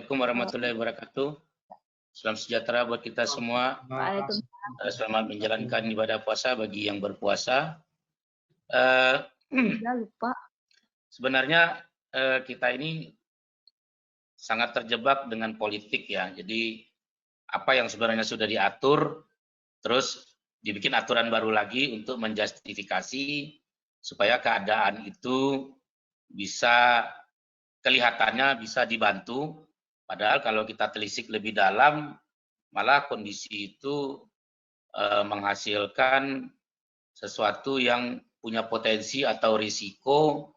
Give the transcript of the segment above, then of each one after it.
Assalamualaikum warahmatullahi wabarakatuh. Salam sejahtera buat kita semua. Selamat menjalankan ibadah puasa bagi yang berpuasa. Lupa. Sebenarnya kita ini sangat terjebak dengan politik ya. Jadi apa yang sebenarnya sudah diatur, terus dibikin aturan baru lagi untuk menjustifikasi supaya keadaan itu bisa kelihatannya bisa dibantu. Padahal kalau kita telisik lebih dalam, malah kondisi itu menghasilkan sesuatu yang punya potensi atau risiko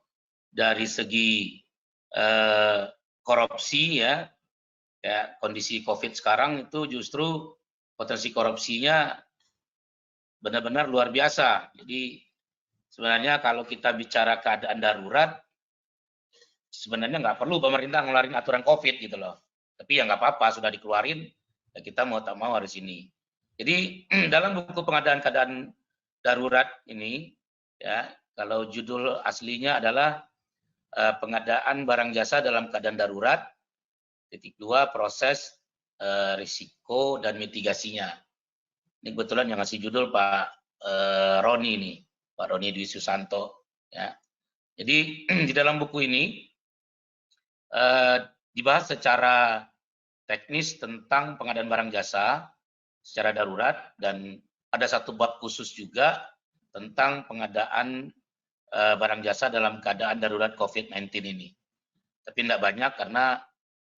dari segi korupsi ya. Kondisi COVID sekarang itu justru potensi korupsinya benar-benar luar biasa. Jadi sebenarnya kalau kita bicara keadaan darurat, sebenarnya nggak perlu pemerintah ngeluarin aturan COVID gitu loh. Tapi ya nggak apa-apa, sudah dikeluarin, ya kita mau tak mau harus ini. Jadi dalam buku pengadaan keadaan darurat ini, ya kalau judul aslinya adalah pengadaan barang jasa dalam keadaan darurat, titik 2 proses risiko dan mitigasinya. Ini kebetulan yang ngasih judul Pak Roni ini, Pak Roni Dwi Susanto. Ya. Jadi di dalam buku ini dibahas secara teknis tentang pengadaan barang jasa secara darurat dan ada satu bab khusus juga tentang pengadaan barang jasa dalam keadaan darurat COVID-19 ini. Tapi tidak banyak karena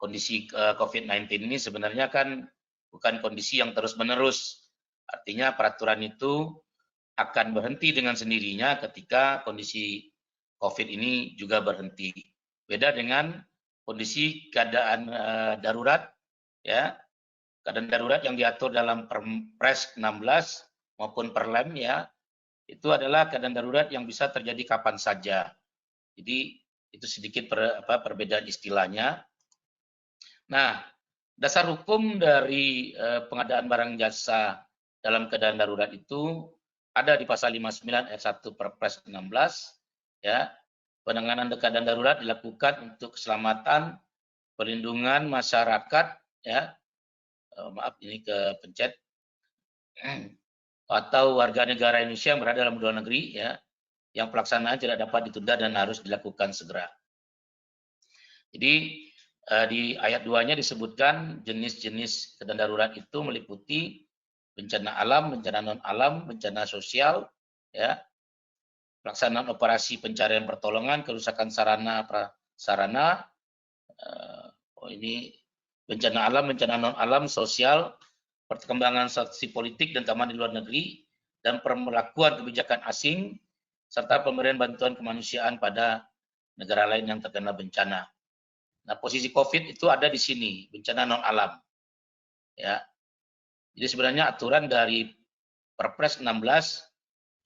kondisi COVID-19 ini sebenarnya kan bukan kondisi yang terus-menerus. Artinya peraturan itu akan berhenti dengan sendirinya ketika kondisi COVID ini juga berhenti. Beda dengan kondisi keadaan darurat, ya keadaan darurat yang diatur dalam Perpres 16 maupun Perlem ya, itu adalah keadaan darurat yang bisa terjadi kapan saja. Jadi itu sedikit perbedaan istilahnya. Nah, dasar hukum dari pengadaan barang jasa dalam keadaan darurat itu ada di pasal 59 ayat 1 Perpres 16 ya. Penanganan keadaan darurat dilakukan untuk keselamatan, perlindungan masyarakat ya. Maaf ini kepencet atau warga negara Indonesia yang berada dalam luar negeri ya, yang pelaksanaan tidak dapat ditunda dan harus dilakukan segera. Jadi di ayat 2-nya disebutkan jenis-jenis keadaan darurat itu meliputi bencana alam, bencana non alam, bencana sosial ya. Pelaksanaan operasi pencarian pertolongan, kerusakan sarana prasarana, ini bencana alam, bencana non alam, sosial, perkembangan situasi politik dan keamanan di luar negeri, dan pemberlakuan kebijakan asing, serta pemberian bantuan kemanusiaan pada negara lain yang terkena bencana. Nah, posisi COVID itu ada di sini, bencana non alam. Ya. Jadi sebenarnya aturan dari Perpres 16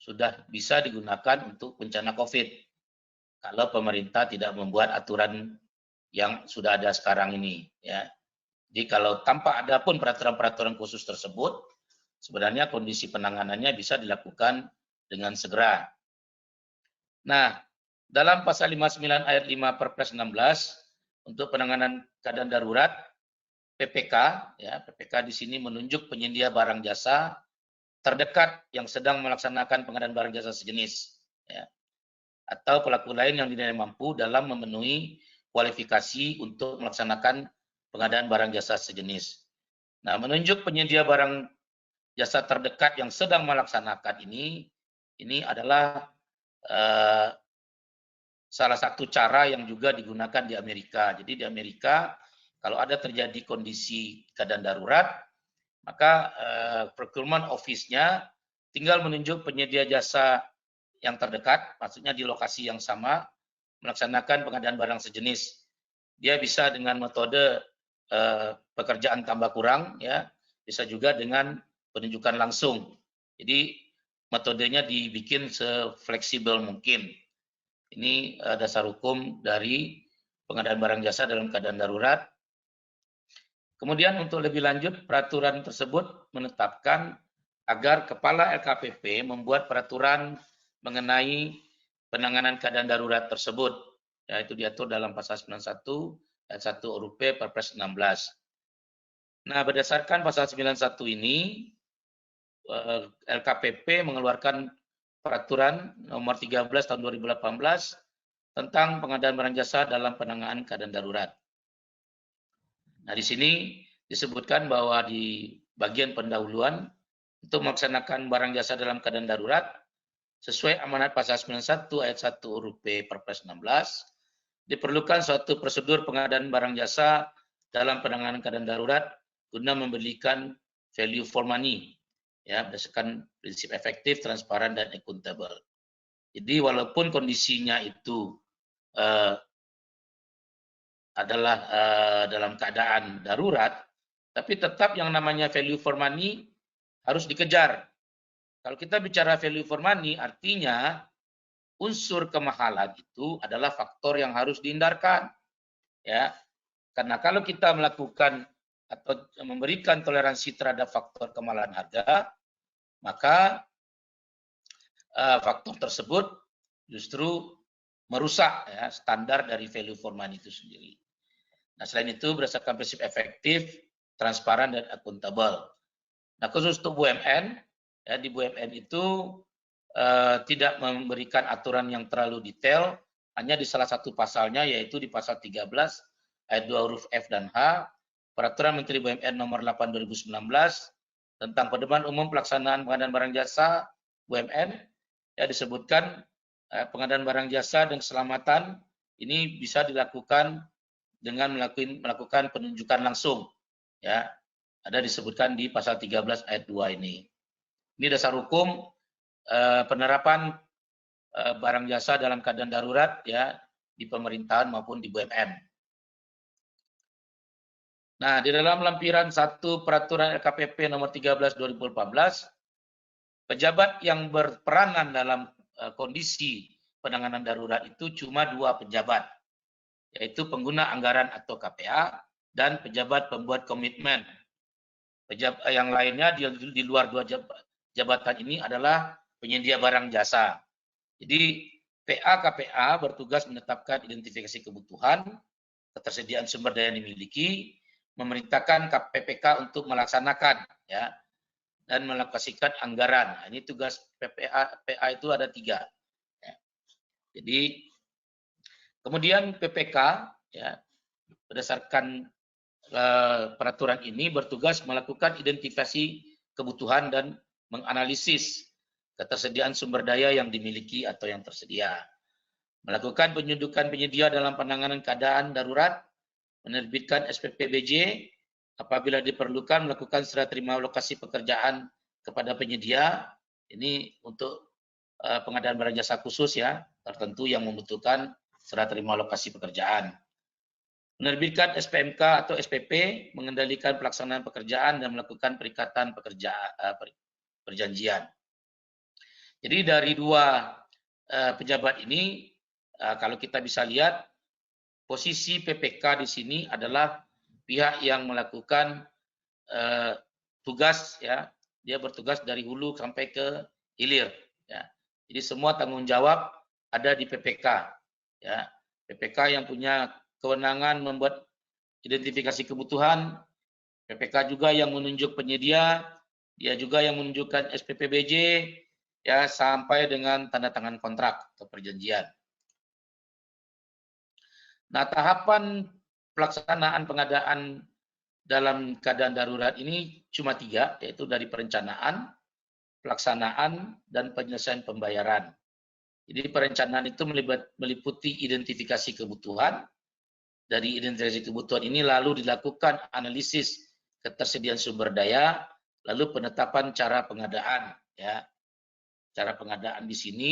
sudah bisa digunakan untuk bencana COVID. Kalau pemerintah tidak membuat aturan yang sudah ada sekarang ini. Ya. Jadi kalau tanpa ada pun peraturan-peraturan khusus tersebut, sebenarnya kondisi penanganannya bisa dilakukan dengan segera. Nah, dalam pasal 59 ayat 5 Perpres 16 untuk penanganan keadaan darurat, PPK, ya, PPK di sini menunjuk penyedia barang jasa terdekat yang sedang melaksanakan pengadaan barang jasa sejenis, ya, atau pelaku lain yang dinilai mampu dalam memenuhi kualifikasi untuk melaksanakan pengadaan barang jasa sejenis. Nah, menunjuk penyedia barang jasa terdekat yang sedang melaksanakan ini adalah salah satu cara yang juga digunakan di Amerika. Jadi di Amerika kalau ada terjadi kondisi keadaan darurat, maka procurement office-nya tinggal menunjuk penyedia jasa yang terdekat, maksudnya di lokasi yang sama, melaksanakan pengadaan barang sejenis. Dia bisa dengan metode pekerjaan tambah kurang, ya, bisa juga dengan penunjukan langsung. Jadi metodenya dibikin sefleksibel mungkin. Ini dasar hukum dari pengadaan barang jasa dalam keadaan darurat. Kemudian untuk lebih lanjut, peraturan tersebut menetapkan agar Kepala LKPP membuat peraturan mengenai penanganan keadaan darurat tersebut, yaitu diatur dalam pasal 91 ayat 1 huruf P Perpres 16. Nah, berdasarkan pasal 91 ini, LKPP mengeluarkan peraturan nomor 13 tahun 2018 tentang pengadaan barang jasa dalam penanganan keadaan darurat. Nah, di sini disebutkan bahwa di bagian pendahuluan untuk melaksanakan barang jasa dalam keadaan darurat sesuai amanat pasal 91 ayat 1 huruf B Perpres 16 diperlukan suatu prosedur pengadaan barang jasa dalam penanganan keadaan darurat guna memberikan value for money, ya, berdasarkan prinsip efektif, transparan, dan akuntabel. Jadi walaupun kondisinya itu adalah dalam keadaan darurat, tapi tetap yang namanya value for money harus dikejar. Kalau kita bicara value for money, artinya unsur kemahalan itu adalah faktor yang harus dihindarkan, ya. Karena kalau kita melakukan atau memberikan toleransi terhadap faktor kemahalan harga, maka faktor tersebut justru merusak, ya, standar dari value for money itu sendiri. Nah, selain itu berdasarkan prinsip efektif, transparan, dan akuntabel. Nah, khusus untuk BUMN, ya, di BUMN itu tidak memberikan aturan yang terlalu detail, hanya di salah satu pasalnya, yaitu di pasal 13 ayat 2 huruf F dan H, Peraturan Menteri BUMN nomor 8 2019 tentang pedoman umum pelaksanaan pengadaan barang jasa BUMN, ya, disebutkan pengadaan barang jasa dan keselamatan ini bisa dilakukan dengan melakukan penunjukan langsung, ya. Ada disebutkan di pasal 13 ayat 2 ini. Ini dasar hukum penerapan barang jasa dalam keadaan darurat, ya, di pemerintahan maupun di BUMN. Nah, di dalam lampiran 1 Peraturan LKPP nomor 13 2014, pejabat yang berperanan dalam kondisi penanganan darurat itu cuma 2 pejabat, yaitu pengguna anggaran atau KPA dan pejabat pembuat komitmen. Yang lainnya di luar 2 jabatan ini adalah penyedia barang jasa. Jadi PA KPA bertugas menetapkan identifikasi kebutuhan, ketersediaan sumber daya yang dimiliki, memerintahkan PPK untuk melaksanakan, ya, dan mengalokasikan anggaran. Nah, ini tugas PA itu ada 3. Ya. Jadi kemudian PPK, ya, berdasarkan peraturan ini bertugas melakukan identifikasi kebutuhan dan menganalisis ketersediaan sumber daya yang dimiliki atau yang tersedia, melakukan penunjukan penyedia dalam penanganan keadaan darurat, menerbitkan SPP BJ, apabila diperlukan melakukan serah terima lokasi pekerjaan kepada penyedia, ini untuk pengadaan barang jasa khusus, ya, tertentu yang membutuhkan serah terima lokasi pekerjaan. Menerbitkan SPMK atau SPP, mengendalikan pelaksanaan pekerjaan dan melakukan perikatan perjanjian. Jadi dari 2 pejabat ini, kalau kita bisa lihat, posisi PPK di sini adalah pihak yang melakukan tugas, ya, dia bertugas dari hulu sampai ke hilir, ya. Jadi semua tanggung jawab ada di PPK, ya. PPK yang punya kewenangan membuat identifikasi kebutuhan, PPK juga yang menunjuk penyedia, dia juga yang menunjukkan SPP BJ, ya, sampai dengan tanda tangan kontrak atau perjanjian. Nah, tahapan pelaksanaan pengadaan dalam keadaan darurat ini cuma 3, yaitu dari perencanaan, pelaksanaan, dan penyelesaian pembayaran. Jadi perencanaan itu meliputi identifikasi kebutuhan. Dari identifikasi kebutuhan ini lalu dilakukan analisis ketersediaan sumber daya, lalu penetapan cara pengadaan, ya. Cara pengadaan di sini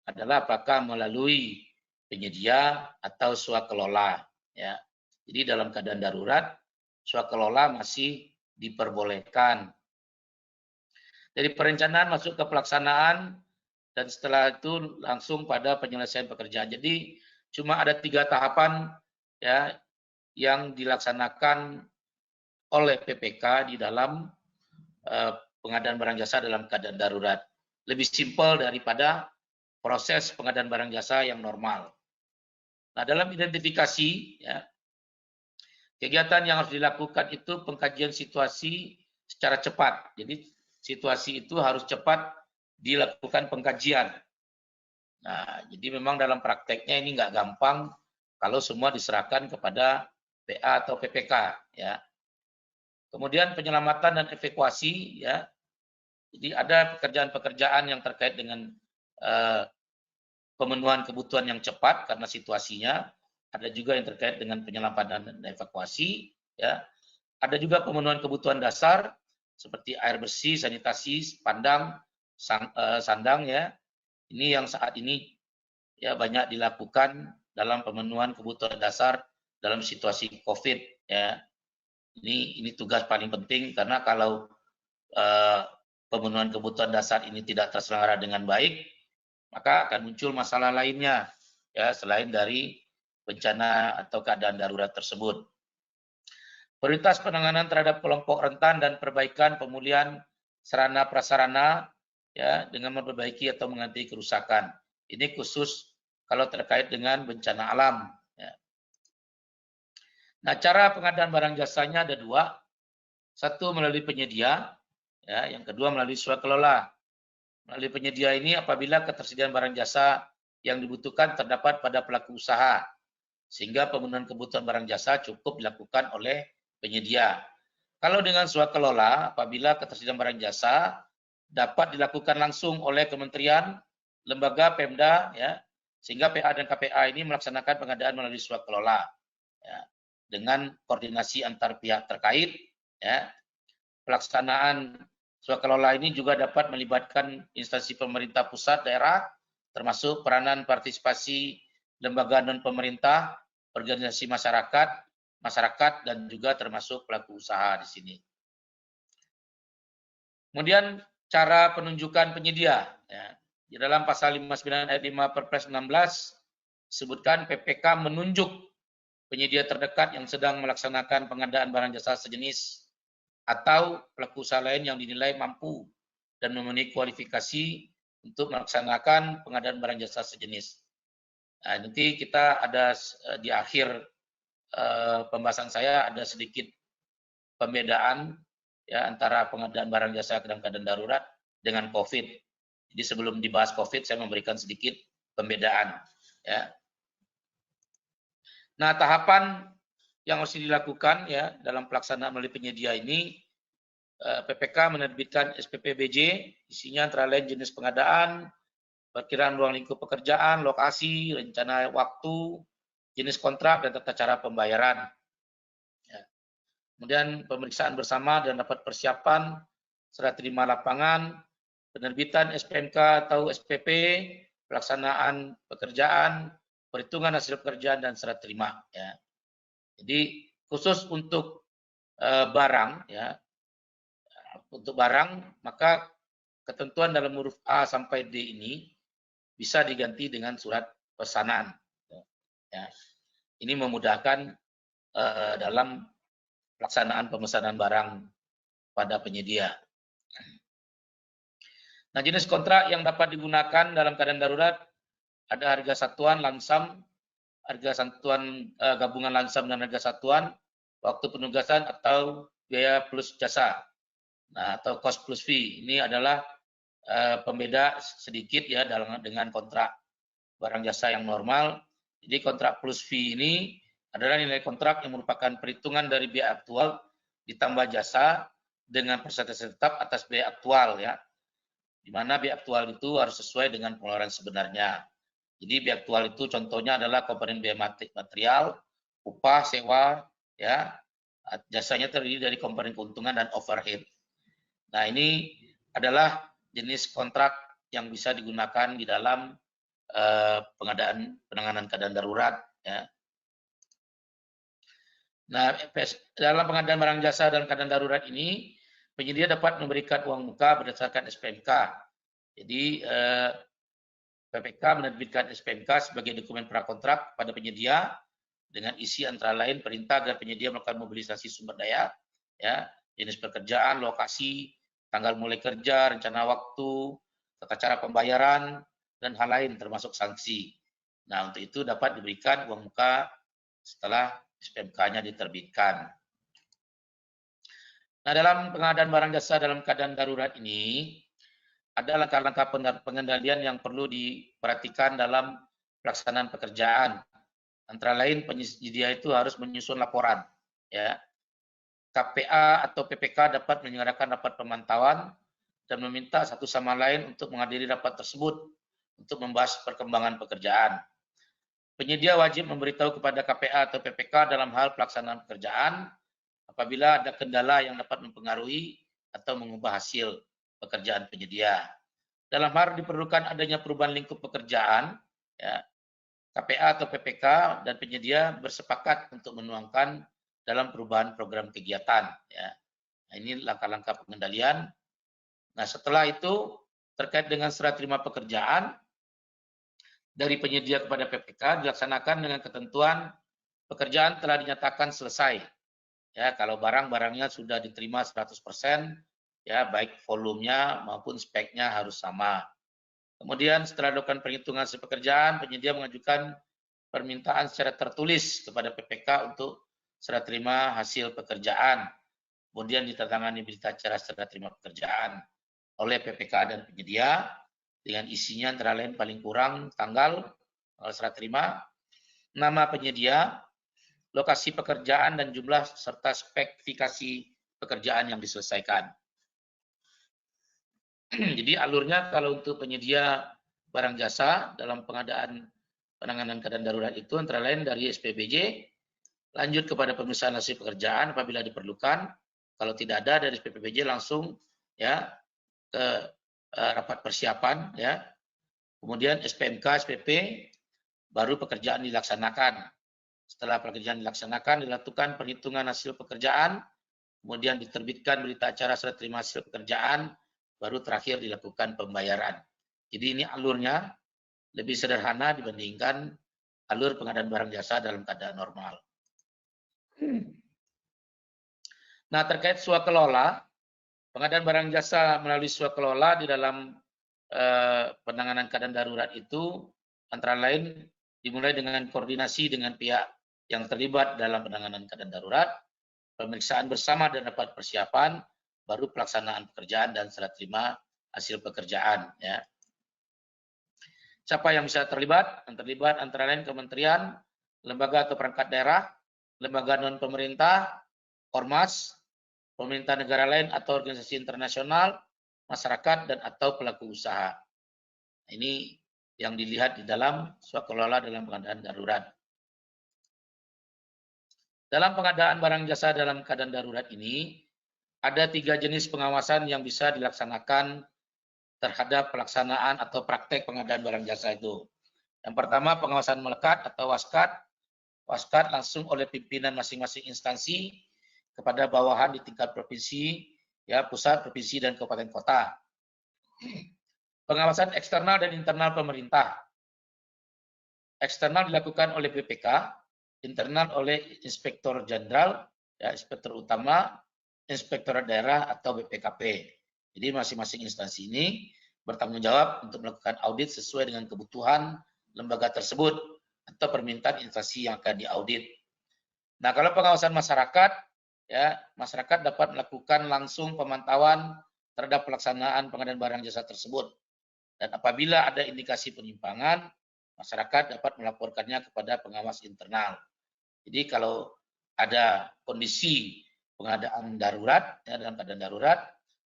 adalah apakah melalui penyedia atau swakelola, ya. Jadi dalam keadaan darurat swakelola masih diperbolehkan. Dari perencanaan masuk ke pelaksanaan dan setelah itu langsung pada penyelesaian pekerjaan. Jadi cuma ada 3 tahapan, ya, yang dilaksanakan oleh PPK di dalam pengadaan barang jasa dalam keadaan darurat. Lebih simpel daripada proses pengadaan barang jasa yang normal. Nah, dalam identifikasi, ya, Kegiatan yang harus dilakukan itu pengkajian situasi secara cepat. Jadi situasi itu harus cepat dilakukan pengkajian. Nah, jadi memang dalam prakteknya ini nggak gampang kalau semua diserahkan kepada PA atau PPK, ya. Kemudian penyelamatan dan evakuasi, ya. Jadi ada pekerjaan-pekerjaan yang terkait dengan pemenuhan kebutuhan yang cepat karena situasinya. Ada juga yang terkait dengan penyelamatan dan evakuasi, ya. Ada juga pemenuhan kebutuhan dasar seperti air bersih, sanitasi, sandang, ya. Ini yang saat ini ya banyak dilakukan dalam pemenuhan kebutuhan dasar dalam situasi COVID, ya. Ini tugas paling penting karena kalau pemenuhan kebutuhan dasar ini tidak terselenggara dengan baik, maka akan muncul masalah lainnya, ya, selain dari bencana atau keadaan darurat tersebut. Prioritas penanganan terhadap kelompok rentan dan perbaikan pemulihan sarana prasarana, ya, dengan memperbaiki atau mengganti kerusakan. Ini khusus kalau terkait dengan bencana alam. Ya. Nah, cara pengadaan barang jasanya ada dua. Satu melalui penyedia, ya, yang kedua melalui swakelola. Melalui penyedia ini apabila ketersediaan barang jasa yang dibutuhkan terdapat pada pelaku usaha, sehingga pemenuhan kebutuhan barang jasa cukup dilakukan oleh penyedia. Kalau dengan swakelola, apabila ketersediaan barang jasa dapat dilakukan langsung oleh kementerian, lembaga, Pemda, ya, sehingga PA dan KPA ini melaksanakan pengadaan melalui swakelola, ya, dengan koordinasi antar pihak terkait, ya. Pelaksanaan swakelola ini juga dapat melibatkan instansi pemerintah pusat, daerah, termasuk peranan partisipasi lembaga non pemerintah, organisasi masyarakat dan juga termasuk pelaku usaha di sini. Kemudian cara penunjukan penyedia, ya. Di dalam pasal 59 ayat 5 Perpres 16 disebutkan PPK menunjuk penyedia terdekat yang sedang melaksanakan pengadaan barang jasa sejenis atau pelaku usaha lain yang dinilai mampu dan memenuhi kualifikasi untuk melaksanakan pengadaan barang jasa sejenis. Nah, nanti kita ada di akhir pembahasan saya ada sedikit pembedaan, ya, antara pengadaan barang jasa dalam keadaan darurat dengan COVID. Jadi sebelum dibahas COVID, saya memberikan sedikit pembedaan, ya. Nah, tahapan yang harus dilakukan, ya, dalam pelaksanaan melalui penyedia ini, PPK menerbitkan SPP-BJ, isinya antara lain jenis pengadaan, perkiraan ruang lingkup pekerjaan, lokasi, rencana waktu, jenis kontrak, dan tata cara pembayaran. Ya. Kemudian pemeriksaan bersama dan dapat persiapan, serah terima lapangan, penerbitan SPMK atau SPP, pelaksanaan pekerjaan, perhitungan hasil pekerjaan, dan serah terima. Ya. Jadi khusus untuk barang, ya, untuk barang maka ketentuan dalam huruf A sampai D ini bisa diganti dengan surat pesanan. Ya. Ini memudahkan dalam pelaksanaan pemesanan barang pada penyedia. Nah, jenis kontrak yang dapat digunakan dalam keadaan darurat ada harga satuan lansam, harga satuan gabungan lansam dan harga satuan, waktu penugasan atau biaya plus jasa. Nah, atau cost plus fee. Ini adalah pembeda sedikit, ya, dengan kontrak barang jasa yang normal. Jadi kontrak plus fee ini adalah nilai kontrak yang merupakan perhitungan dari biaya aktual ditambah jasa dengan persentase tetap atas biaya aktual, ya. Di mana biaya aktual itu harus sesuai dengan pengeluaran sebenarnya. Jadi biaya aktual itu contohnya adalah komponen biaya material, upah, sewa, ya. Jasanya terdiri dari komponen keuntungan dan overhead. Nah, ini adalah jenis kontrak yang bisa digunakan di dalam penanganan keadaan darurat, ya. Nah, dalam pengadaan barang jasa dalam keadaan darurat ini, penyedia dapat memberikan uang muka berdasarkan SPMK. Jadi PPK menerbitkan SPMK sebagai dokumen prakontrak pada penyedia dengan isi antara lain perintah agar penyedia melakukan mobilisasi sumber daya, ya, jenis pekerjaan, lokasi, tanggal mulai kerja, rencana waktu, tata cara pembayaran, dan hal lain termasuk sanksi. Nah, untuk itu dapat diberikan uang muka setelah SPMK-nya diterbitkan. Nah, dalam pengadaan barang jasa dalam keadaan darurat ini, ada langkah-langkah pengendalian yang perlu diperhatikan dalam pelaksanaan pekerjaan. Antara lain, penyedia itu harus menyusun laporan. Ya. KPA atau PPK dapat menyelenggarakan rapat pemantauan dan meminta satu sama lain untuk menghadiri rapat tersebut untuk membahas perkembangan pekerjaan. Penyedia wajib memberitahu kepada KPA atau PPK dalam hal pelaksanaan pekerjaan apabila ada kendala yang dapat mempengaruhi atau mengubah hasil pekerjaan penyedia. Dalam hal diperlukan adanya perubahan lingkup pekerjaan, ya, KPA atau PPK dan penyedia bersepakat untuk menuangkan dalam perubahan program kegiatan. Ya. Nah, ini langkah-langkah pengendalian. Nah, setelah itu terkait dengan serah terima pekerjaan dari penyedia kepada PPK dilaksanakan dengan ketentuan pekerjaan telah dinyatakan selesai. Ya, kalau barang-barangnya sudah diterima 100%, ya baik volumenya maupun speknya harus sama. Kemudian setelah dilakukan perhitungan hasil pekerjaan, penyedia mengajukan permintaan secara tertulis kepada PPK untuk serah terima hasil pekerjaan. Kemudian ditandatangani berita acara serah terima pekerjaan oleh PPK dan penyedia dengan isinya antara lain paling kurang tanggal serah terima, nama penyedia, lokasi pekerjaan dan jumlah serta spesifikasi pekerjaan yang diselesaikan. Jadi alurnya kalau untuk penyedia barang jasa dalam pengadaan penanganan keadaan darurat itu antara lain dari SPBJ, lanjut kepada pemeriksaan hasil pekerjaan apabila diperlukan. Kalau tidak ada dari SPBJ langsung ya ke rapat persiapan ya. Kemudian SPMK, SPP, baru pekerjaan dilaksanakan. Setelah pekerjaan dilaksanakan, dilakukan perhitungan hasil pekerjaan, kemudian diterbitkan berita acara serah terima hasil pekerjaan, baru terakhir dilakukan pembayaran. Jadi ini alurnya lebih sederhana dibandingkan alur pengadaan barang jasa dalam keadaan normal. Nah, terkait swakelola, pengadaan barang jasa melalui swakelola di dalam penanganan keadaan darurat itu antara lain dimulai dengan koordinasi dengan pihak yang terlibat dalam penanganan keadaan darurat, pemeriksaan bersama dan rapat persiapan, baru pelaksanaan pekerjaan dan serah terima hasil pekerjaan. Ya. Siapa yang bisa terlibat? Yang terlibat antara lain kementerian, lembaga atau perangkat daerah, lembaga non-pemerintah, ormas, pemerintah negara lain atau organisasi internasional, masyarakat, dan atau pelaku usaha. Ini yang dilihat di dalam swakelola dalam pengadaan darurat. Dalam pengadaan barang jasa dalam keadaan darurat ini, ada 3 jenis pengawasan yang bisa dilaksanakan terhadap pelaksanaan atau praktek pengadaan barang jasa itu. Yang pertama, pengawasan melekat atau waskat. Waskat langsung oleh pimpinan masing-masing instansi kepada bawahan di tingkat provinsi, ya pusat, provinsi, dan kabupaten kota. Pengawasan eksternal dan internal pemerintah. Eksternal dilakukan oleh BPK, internal oleh Inspektor Jenderal, ya, Inspektur Utama, Inspektorat Daerah atau BPKP. Jadi masing-masing instansi ini bertanggung jawab untuk melakukan audit sesuai dengan kebutuhan lembaga tersebut atau permintaan instansi yang akan diaudit. Nah, kalau pengawasan masyarakat, ya masyarakat dapat melakukan langsung pemantauan terhadap pelaksanaan pengadaan barang jasa tersebut. Dan apabila ada indikasi penyimpangan, masyarakat dapat melaporkannya kepada pengawas internal. Jadi kalau ada kondisi pengadaan darurat, ya, dalam keadaan darurat,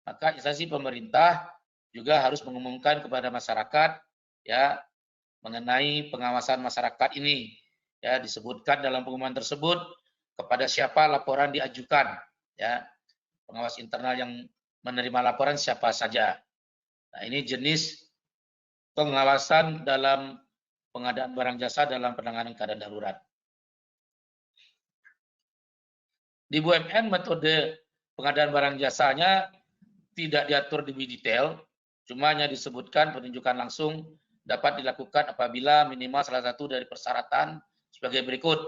maka instansi pemerintah juga harus mengumumkan kepada masyarakat ya mengenai pengawasan masyarakat ini. Ya, disebutkan dalam pengumuman tersebut kepada siapa laporan diajukan, ya. Pengawas internal yang menerima laporan siapa saja. Nah, ini jenis pengawasan dalam pengadaan barang jasa dalam penanganan keadaan darurat. Di BUMN metode pengadaan barang jasanya tidak diatur lebih detail, cuma hanya disebutkan penunjukan langsung dapat dilakukan apabila minimal salah satu dari persyaratan sebagai berikut: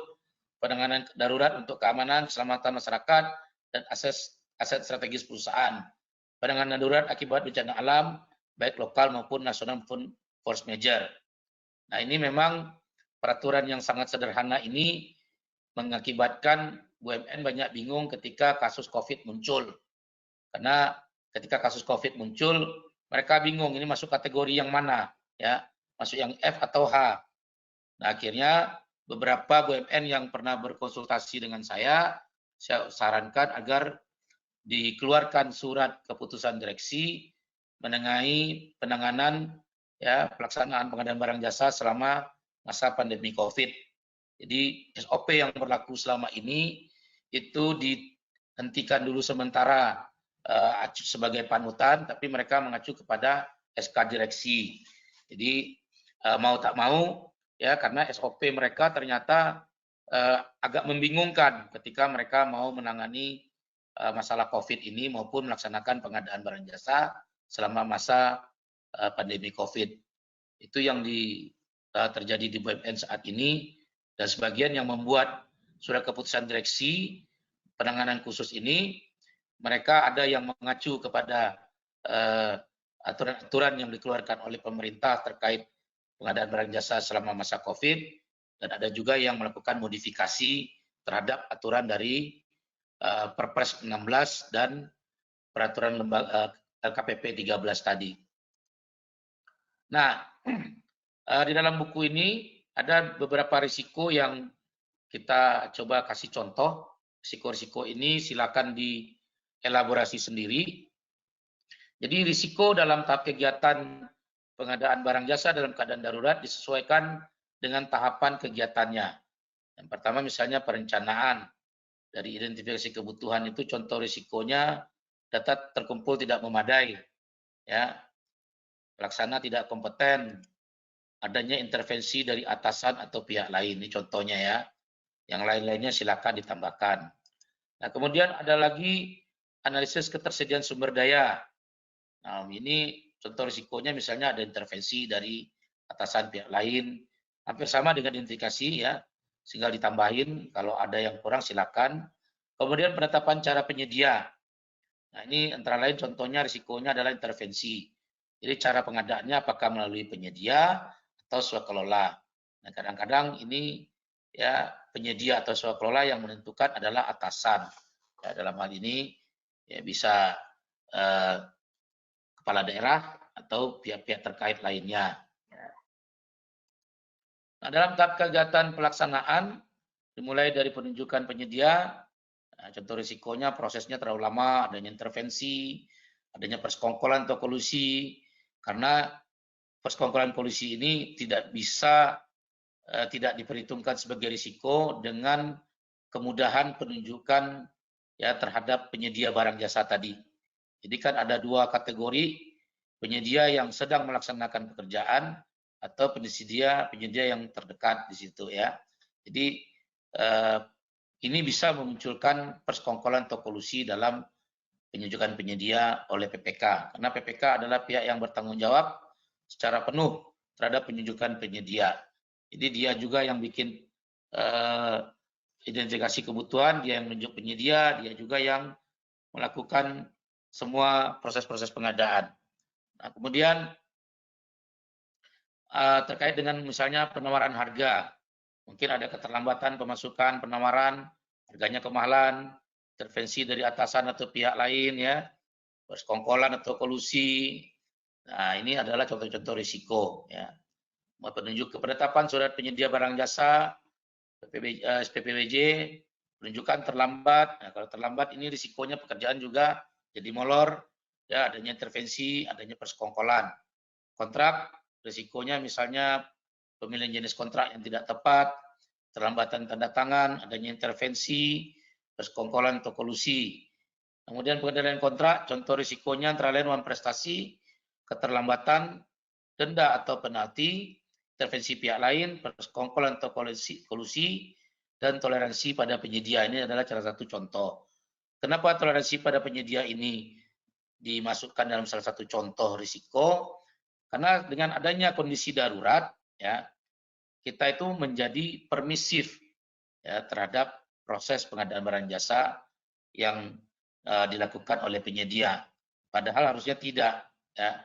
penanganan darurat untuk keamanan, keselamatan masyarakat, dan aset strategis perusahaan. Penanganan darurat akibat bencana alam, baik lokal maupun nasional maupun force major. Nah, ini memang peraturan yang sangat sederhana ini mengakibatkan BUMN banyak bingung ketika kasus COVID muncul. Karena ketika kasus COVID muncul, mereka bingung ini masuk kategori yang mana, ya, masuk yang F atau H. Nah, akhirnya beberapa BUMN yang pernah berkonsultasi dengan saya sarankan agar dikeluarkan surat keputusan direksi mengenai penanganan ya pelaksanaan pengadaan barang jasa selama masa pandemi COVID. Jadi SOP yang berlaku selama ini itu dihentikan dulu sementara sebagai panutan, tapi mereka mengacu kepada SK direksi. Jadi mau tak mau ya karena SOP mereka ternyata agak membingungkan ketika mereka mau menangani masalah COVID ini maupun melaksanakan pengadaan barang jasa selama masa pandemi COVID. Itu yang terjadi di BUMN saat ini, dan sebagian yang membuat surat keputusan direksi penanganan khusus ini, mereka ada yang mengacu kepada aturan-aturan yang dikeluarkan oleh pemerintah terkait pengadaan barang jasa selama masa COVID, dan ada juga yang melakukan modifikasi terhadap aturan dari Perpres 16 dan peraturan LKPP 13 tadi. Nah, di dalam buku ini ada beberapa risiko yang kita coba kasih contoh. Risiko-risiko ini silakan dielaborasi sendiri. Jadi risiko dalam tahap kegiatan pengadaan barang jasa dalam keadaan darurat disesuaikan dengan tahapan kegiatannya. Yang pertama misalnya perencanaan. Dari identifikasi kebutuhan itu contoh risikonya data terkumpul tidak memadai, ya, pelaksana tidak kompeten, adanya intervensi dari atasan atau pihak lain. Ini contohnya ya. Yang lain-lainnya silakan ditambahkan. Nah, kemudian ada lagi analisis ketersediaan sumber daya. Nah, ini contoh risikonya misalnya ada intervensi dari atasan pihak lain. Hampir sama dengan identifikasi ya. Tinggal ditambahin kalau ada yang kurang silakan. Kemudian penetapan cara penyedia. Nah, ini antara lain contohnya risikonya adalah intervensi. Jadi cara pengadaannya apakah melalui penyedia atau swakelola. Nah, kadang-kadang ini ya penyedia atau swakelola yang menentukan adalah atasan. Ya, dalam hal ini ya bisa kepala daerah atau pihak-pihak terkait lainnya. Nah, dalam tahap kegiatan pelaksanaan dimulai dari penunjukan penyedia. Nah, contoh risikonya prosesnya terlalu lama, adanya intervensi, adanya persekongkolan atau kolusi, karena persekongkolan kolusi ini tidak bisa tidak diperhitungkan sebagai risiko dengan kemudahan penunjukan ya terhadap penyedia barang jasa tadi. Jadi kan ada dua kategori, penyedia yang sedang melaksanakan pekerjaan atau penyedia yang terdekat di situ ya. Jadi ini bisa memunculkan persekongkolan atau kolusi dalam penunjukan penyedia oleh PPK. Karena PPK adalah pihak yang bertanggung jawab secara penuh terhadap penunjukan penyedia. Jadi dia juga yang bikin identifikasi kebutuhan, dia yang menunjuk penyedia, dia juga yang melakukan semua proses-proses pengadaan. Nah, kemudian terkait dengan misalnya penawaran harga. Mungkin ada keterlambatan pemasukan penawaran, harganya kemahalan, intervensi dari atasan atau pihak lain ya, persekongkolan atau kolusi. Nah, ini adalah contoh-contoh risiko ya. Penunjuk penetapan surat penyedia barang jasa SPPWJ, penunjukan terlambat. Nah, kalau terlambat ini risikonya pekerjaan juga jadi molor, ya adanya intervensi, adanya persekongkolan. Kontrak risikonya misalnya pemilihan jenis kontrak yang tidak tepat, terlambatan tanda tangan, adanya intervensi, persekongkolan atau kolusi. Kemudian pengendalian kontrak, contoh risikonya antara lain uang prestasi, keterlambatan, denda atau penalti, intervensi pihak lain, persekongkolan atau kolusi, dan toleransi pada penyedia. Ini adalah salah satu contoh. Kenapa toleransi pada penyedia ini dimasukkan dalam salah satu contoh risiko? Karena dengan adanya kondisi darurat, ya kita itu menjadi permisif ya, terhadap proses pengadaan barang jasa yang dilakukan oleh penyedia. Padahal harusnya tidak, ya.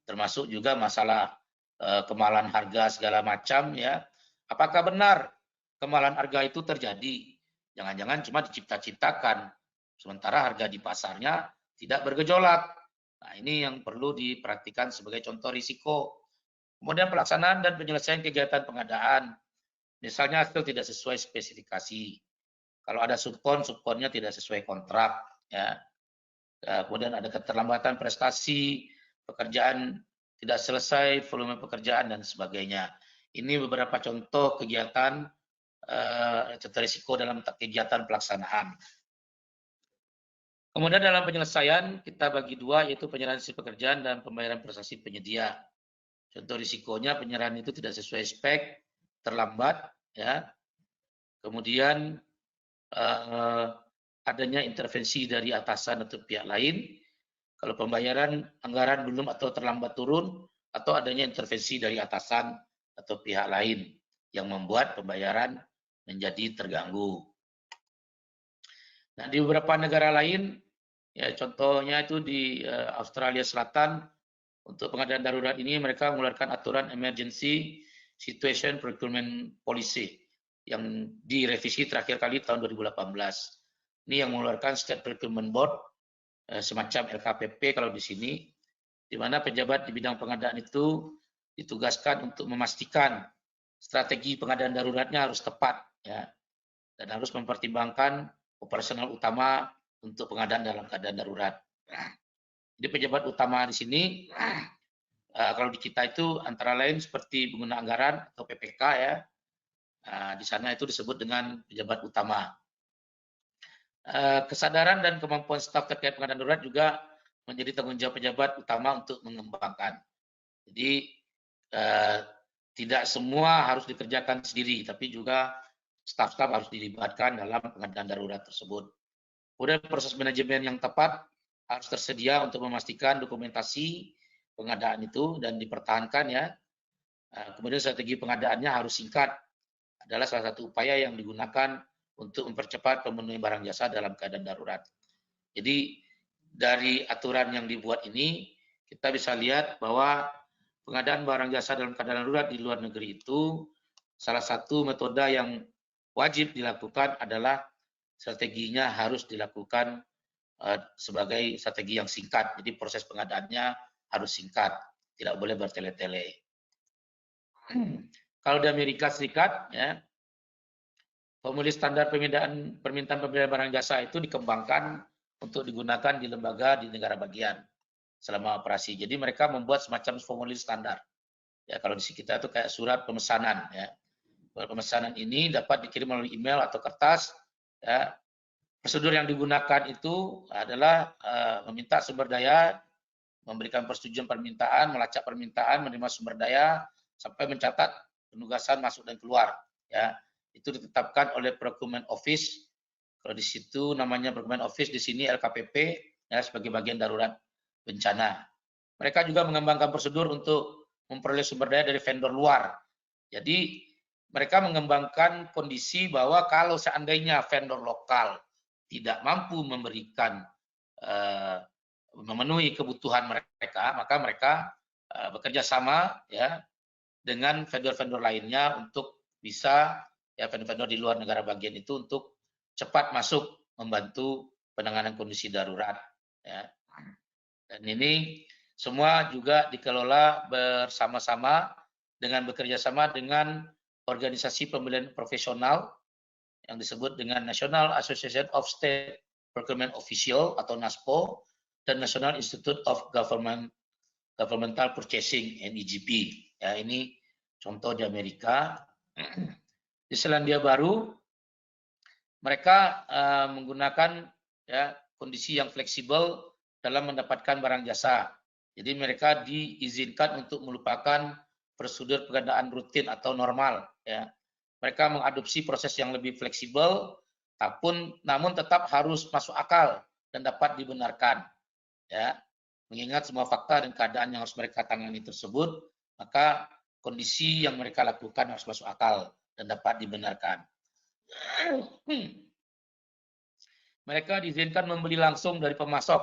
Termasuk juga masalah kemahalan harga segala macam, ya. Apakah benar kemahalan harga itu terjadi? Jangan-jangan cuma dicipta-ciptakan, sementara harga di pasarnya tidak bergejolak. Nah, ini yang perlu diperhatikan sebagai contoh risiko. Kemudian pelaksanaan dan penyelesaian kegiatan pengadaan. Misalnya hasil tidak sesuai spesifikasi. Kalau ada subkonnya tidak sesuai kontrak, ya. Kemudian ada keterlambatan prestasi, pekerjaan tidak selesai, volume pekerjaan dan sebagainya. Ini beberapa contoh kegiatan risiko dalam kegiatan pelaksanaan. Kemudian dalam penyelesaian kita bagi dua, yaitu penyerahan hasil pekerjaan dan pembayaran prestasi penyedia. Contoh risikonya penyerahan itu tidak sesuai spek, terlambat, ya. Kemudian adanya intervensi dari atasan atau pihak lain. Kalau pembayaran anggaran belum atau terlambat turun, atau adanya intervensi dari atasan atau pihak lain yang membuat pembayaran menjadi terganggu. Nah, di beberapa negara lain, ya contohnya itu di Australia Selatan, untuk pengadaan darurat ini mereka mengeluarkan aturan Emergency Situation Procurement Policy yang direvisi terakhir kali tahun 2018. Ini yang mengeluarkan State Procurement Board, semacam LKPP kalau di sini, di mana pejabat di bidang pengadaan itu ditugaskan untuk memastikan strategi pengadaan daruratnya harus tepat, ya, dan harus mempertimbangkan operasional utama untuk pengadaan dalam keadaan darurat. Jadi pejabat utama di sini, kalau di kita itu antara lain seperti pengguna anggaran atau PPK, ya, di sana itu disebut dengan pejabat utama. Kesadaran dan kemampuan staf terkait pengadaan darurat juga menjadi tanggung jawab pejabat utama untuk mengembangkan. Jadi tidak semua harus dikerjakan sendiri, tapi juga staf-staf harus dilibatkan dalam pengadaan darurat tersebut. Kemudian proses manajemen yang tepat harus tersedia untuk memastikan dokumentasi pengadaan itu dan dipertahankan, ya. Kemudian strategi pengadaannya harus singkat, adalah salah satu upaya yang digunakan untuk mempercepat pemenuhan barang jasa dalam keadaan darurat. Jadi dari aturan yang dibuat ini kita bisa lihat bahwa pengadaan barang jasa dalam keadaan darurat di luar negeri itu salah satu metode yang wajib dilakukan adalah strateginya harus dilakukan sebagai strategi yang singkat. Jadi proses pengadaannya harus singkat, tidak boleh bertele-tele. Kalau di Amerika Serikat, ya, formulir standar permintaan pembelian barang jasa itu dikembangkan untuk digunakan di lembaga di negara bagian selama operasi. Jadi mereka membuat semacam formulir standar. Ya, kalau di kita itu kayak surat pemesanan, ya. Pemesanan ini dapat dikirim melalui email atau kertas, ya. Prosedur yang digunakan itu adalah meminta sumber daya, memberikan persetujuan permintaan, melacak permintaan, menerima sumber daya, sampai mencatat penugasan masuk dan keluar. Ya, itu ditetapkan oleh Procurement Office. Kalau di situ namanya Procurement Office, di sini LKPP, ya, sebagai bagian darurat bencana. Mereka juga mengembangkan prosedur untuk memperoleh sumber daya dari vendor luar. Jadi mereka mengembangkan kondisi bahwa kalau seandainya vendor lokal tidak mampu memberikan memenuhi kebutuhan mereka, maka mereka bekerja sama, ya, dengan vendor-vendor lainnya untuk bisa, ya, vendor-vendor di luar negara bagian itu untuk cepat masuk membantu penanganan kondisi darurat, ya. Dan ini semua juga dikelola bersama-sama dengan bekerja sama dengan organisasi pembelian profesional yang disebut dengan National Association of State Procurement Official atau NASPO dan National Institute of Governmental Purchasing (NIGP). Ya, ini contoh di Amerika. Di Selandia Baru mereka menggunakan, ya, kondisi yang fleksibel dalam mendapatkan barang jasa. Jadi mereka diizinkan untuk melupakan prosedur pengadaan rutin atau normal, ya. Mereka mengadopsi proses yang lebih fleksibel, namun tetap harus masuk akal dan dapat dibenarkan, ya. Mengingat semua fakta dan keadaan yang harus mereka tangani tersebut, maka kondisi yang mereka lakukan harus masuk akal dan dapat dibenarkan. Mereka diizinkan membeli langsung dari pemasok,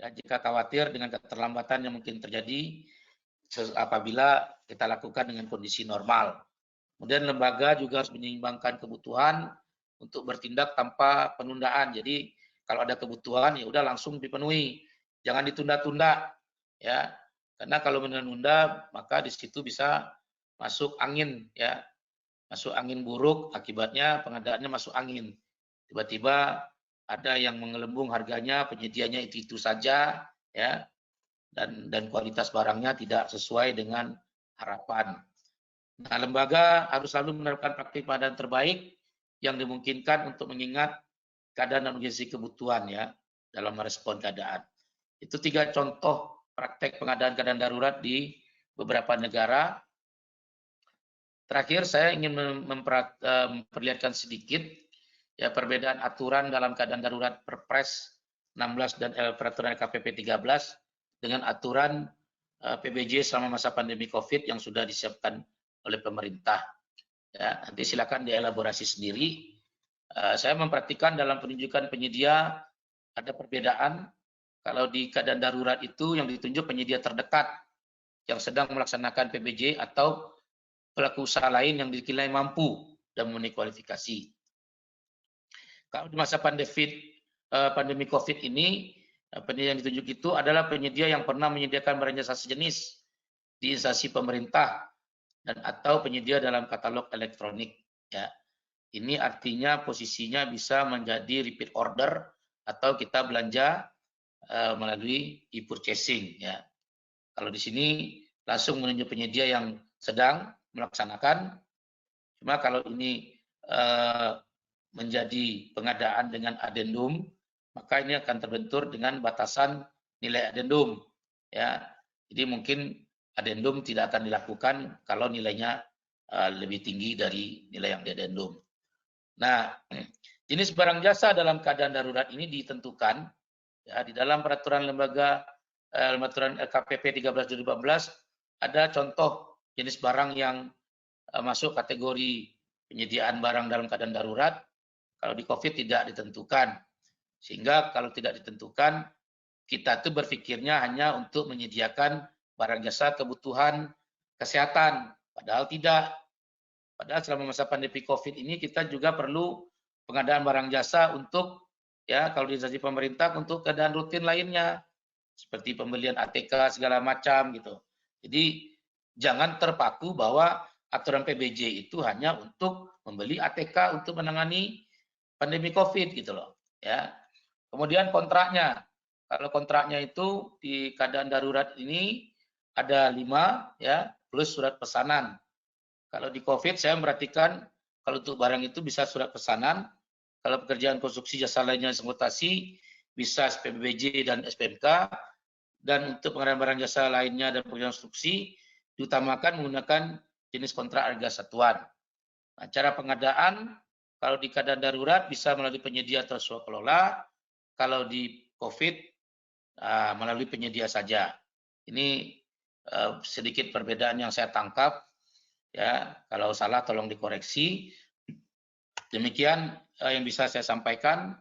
ya, jika khawatir dengan keterlambatan yang mungkin terjadi apabila kita lakukan dengan kondisi normal. Kemudian lembaga juga harus menyeimbangkan kebutuhan untuk bertindak tanpa penundaan. Jadi kalau ada kebutuhan ya udah langsung dipenuhi, jangan ditunda-tunda ya. Karena kalau menunda maka di situ bisa masuk angin ya, masuk angin buruk, akibatnya pengadaannya masuk angin. Tiba-tiba ada yang menggelembung harganya, penyedianya itu saja ya, dan kualitas barangnya tidak sesuai dengan harapan. Nah, lembaga harus selalu menerapkan praktik pengadaan terbaik yang dimungkinkan untuk mengingat keadaan dan urgensi kebutuhan ya dalam merespon keadaan. Itu 3 contoh praktek pengadaan keadaan darurat di beberapa negara. Terakhir saya ingin memperlihatkan sedikit ya perbedaan aturan dalam keadaan darurat Perpres 16 dan peraturan LKPP 13 dengan aturan PBJ selama masa pandemi Covid yang sudah disiapkan oleh pemerintah. Ya, nanti silakan dielaborasi sendiri. Saya memperhatikan dalam penunjukan penyedia ada perbedaan. Kalau di keadaan darurat itu yang ditunjuk penyedia terdekat yang sedang melaksanakan PBJ atau pelaku usaha lain yang dinilai mampu dan memenuhi kualifikasi. Kalau di masa pandemi Covid ini, penyedia yang ditunjuk itu adalah penyedia yang pernah menyediakan barang jasa sejenis di instansi pemerintah dan atau penyedia dalam katalog elektronik. Ya, ini artinya posisinya bisa menjadi repeat order atau kita belanja melalui e-purchasing. Ya, kalau di sini langsung menunjuk penyedia yang sedang melaksanakan. Cuma kalau ini menjadi pengadaan dengan adendum, maka ini akan terbentur dengan batasan nilai adendum. Ya, jadi mungkin adendum tidak akan dilakukan kalau nilainya lebih tinggi dari nilai yang diadendum. Nah, jenis barang jasa dalam keadaan darurat ini ditentukan ya di dalam peraturan lembaga peraturan LKPP 13/2014 ada contoh jenis barang yang masuk kategori penyediaan barang dalam keadaan darurat. Kalau di COVID tidak ditentukan. Sehingga kalau tidak ditentukan, kita tuh berpikirnya hanya untuk menyediakan barang jasa kebutuhan kesehatan. Padahal tidak. Padahal selama masa pandemi COVID ini kita juga perlu pengadaan barang jasa untuk ya kalau di instansi pemerintah untuk keadaan rutin lainnya seperti pembelian ATK segala macam gitu. Jadi jangan terpaku bahwa aturan PBJ itu hanya untuk membeli ATK untuk menangani pandemi COVID gitu loh ya. Kemudian kontraknya, kalau kontraknya itu di keadaan darurat ini ada 5 ya plus surat pesanan. Kalau di COVID saya memperhatikan kalau untuk barang itu bisa surat pesanan, kalau pekerjaan konstruksi jasa lainnya transportasi bisa SPBJ dan SPMK, dan untuk pengadaan barang jasa lainnya dan pekerjaan konstruksi diutamakan menggunakan jenis kontrak harga satuan. Nah, cara pengadaan kalau di keadaan darurat bisa melalui penyedia atau swakelola, kalau di COVID melalui penyedia saja. Ini sedikit perbedaan yang saya tangkap. Ya, kalau salah tolong dikoreksi. Demikian yang bisa saya sampaikan.